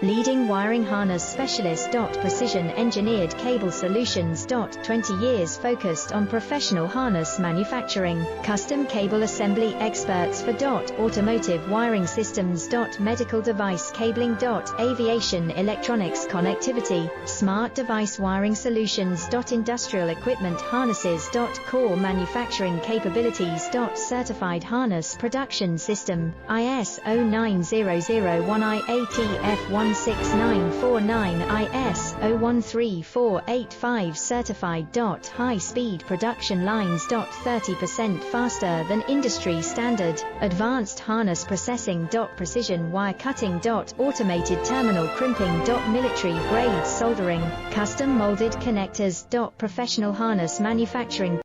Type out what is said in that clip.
Leading wiring harness specialist. Precision engineered cable solutions. 20 years focused on professional harness manufacturing. Custom cable assembly experts for automotive wiring systems. Medical device cabling. Aviation electronics connectivity. Smart device wiring solutions. Industrial equipment harnesses. Core manufacturing capabilities. Certified harness production system. ISO 9001 IATF 16949 ISO 13485 certified. High speed production lines. 30% faster than industry standard. Advanced harness processing. Precision wire cutting. Automated terminal crimping. Military grade soldering. Custom molded connectors. Professional harness manufacturing.